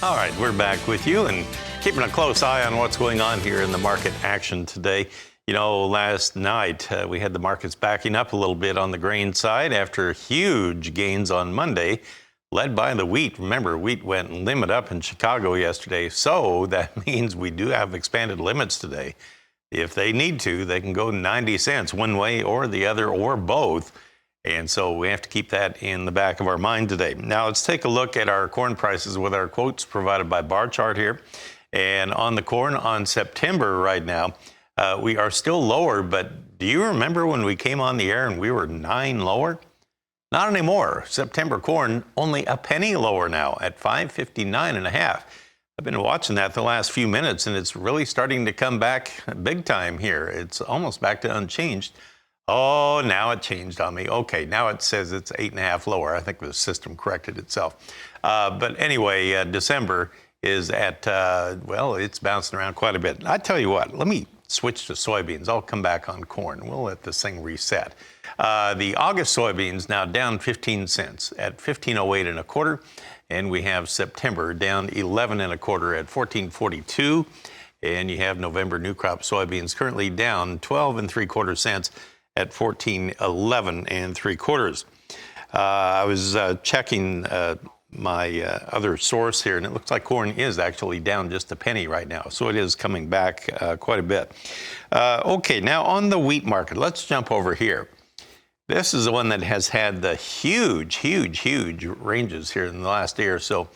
All right, we're back with you and keeping a close eye on what's going on here in the market action today. You know, last night we had the markets backing up a little bit on the grain side after huge gains on Monday, led by the wheat. Remember, wheat went limit up in Chicago yesterday, so that means we do have expanded limits today. If they need to, they can go 90 cents one way or the other or both. And so we have to keep that in the back of our mind today. Now let's take a look at our corn prices with our quotes provided by bar chart here. And on the corn on September right now, we are still lower, but do you remember when we came on the air and we were 9 lower? Not anymore. September corn only a penny lower now at 5.59.5. I've been watching that the last few minutes and it's really starting to come back big time here. It's almost back to unchanged. Oh, now it changed on me. Okay, now it says it's 8.5 lower. I think the system corrected itself. But anyway, December is at, well, it's bouncing around quite a bit. I tell you what, let me switch to soybeans. I'll come back on corn. We'll let this thing reset. The August soybeans now down 15 cents at 15.08 1/4. And we have September down 11 1/4 at 14.42. And you have November new crop soybeans currently down 12 3/4 cents at 14.11 3/4. I was checking my other source here, and it looks like corn is actually down just a penny right now. So it is coming back quite a bit. Okay, now on the wheat market, let's jump over here. This is the one that has had the huge ranges here in the last day or so.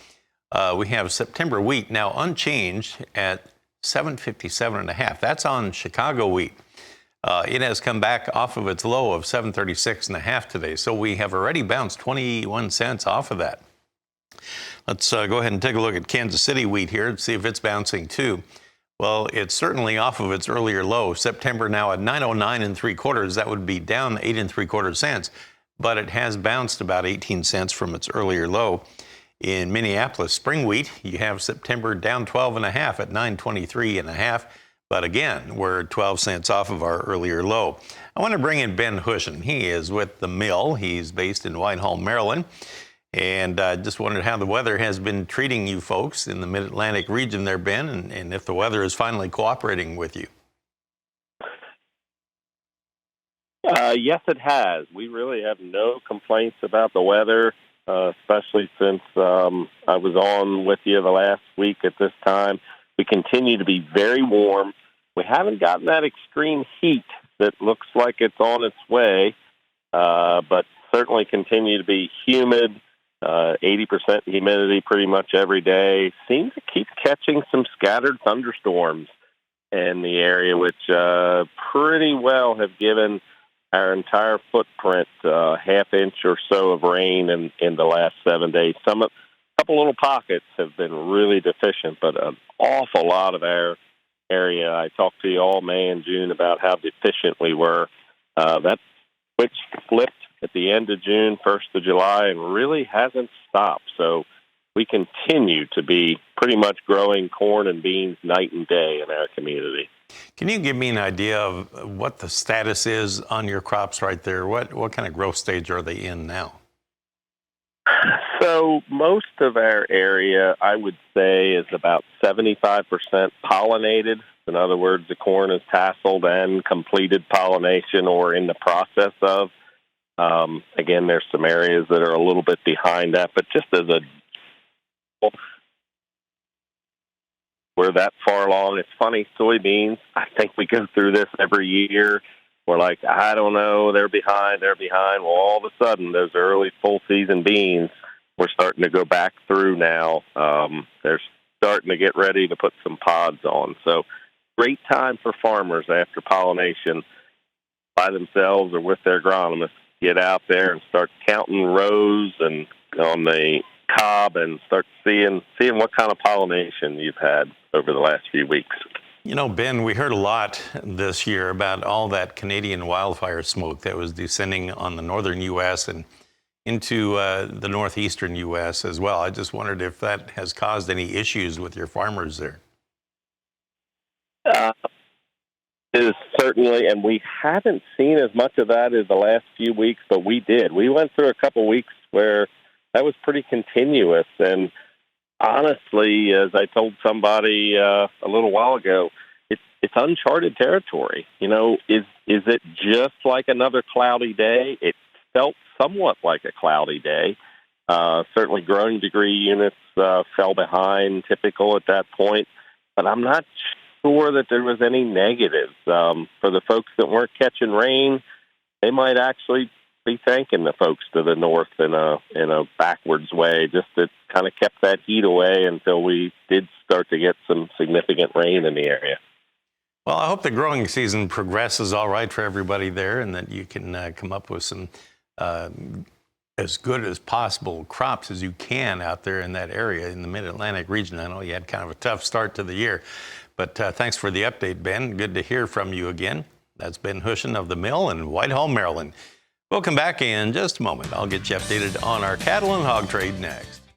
We have September wheat now unchanged at 757.5. That's on Chicago wheat. It has come back off of its low of 736.5 today. So we have already bounced 21 cents off of that. Let's go ahead and take a look at Kansas City wheat here and see if it's bouncing too. Well, it's certainly off of its earlier low. September now at 909 3/4. That would be down 8 3/4 cents, but it has bounced about 18 cents from its earlier low. In Minneapolis spring wheat, you have September down 12.5 at 923.5. But again, we're 12 cents off of our earlier low. I want to bring in Ben Hushon. He is with the mill. He's based in Whitehall, Maryland. And I just wondered how the weather has been treating you folks in the Mid-Atlantic region there, Ben, and if the weather is finally cooperating with you. Yes, it has. We really have no complaints about the weather, especially since I was on with you the last week at this time. We continue to be very warm. We haven't gotten that extreme heat that looks like it's on its way, but certainly continue to be humid, 80% humidity pretty much every day. Seems to keep catching some scattered thunderstorms in the area, which pretty well have given our entire footprint half inch or so of rain in the last 7 days. A couple little pockets have been really deficient, but an awful lot of our area. I talked to you all May and June about how deficient we were. That switch flipped at the end of June, 1st of July, and really hasn't stopped. So we continue to be pretty much growing corn and beans night and day in our community. Can you give me an idea of what the status is on your crops right there? What kind of growth stage are they in now? So most of our area, I would say, is about 75% pollinated. In other words, the corn is tasseled and completed pollination or in the process of. Again, there's some areas that are a little bit behind that, but just as we're that far along. It's funny, soybeans, I think we go through this every year. We're like, I don't know, they're behind. Well, all of a sudden, those early full-season beans, we're starting to go back through now. They're starting to get ready to put some pods on. So great time for farmers after pollination by themselves or with their agronomists. Get out there and start counting rows and on the cob and start seeing what kind of pollination you've had over the last few weeks. You know, Ben, we heard a lot this year about all that Canadian wildfire smoke that was descending on the northern U.S. and into the northeastern U.S. as well. I just wondered if that has caused any issues with your farmers there. It is certainly, and we haven't seen as much of that in the last few weeks, but we did. We went through a couple weeks where that was pretty continuous, and Honestly, as I told somebody a little while ago, it's uncharted territory. Is it just like another cloudy day? It felt somewhat like a cloudy day. Certainly, growing degree units fell behind typical at that point, but I'm not sure that there was any negatives. For the folks that weren't catching rain, they might actually be thanking the folks to the north in a backwards way. Just it kind of kept that heat away until we did start to get some significant rain in the area. Well, I hope the growing season progresses all right for everybody there, and that you can come up with some as good as possible crops as you can out there in that area in the Mid-Atlantic region. I know you had kind of a tough start to the year, but thanks for the update, Ben. Good to hear from you again. That's Ben Hushon of the Mill in Whitehall, Maryland. We'll come back in just a moment. I'll get you updated on our cattle and hog trade next.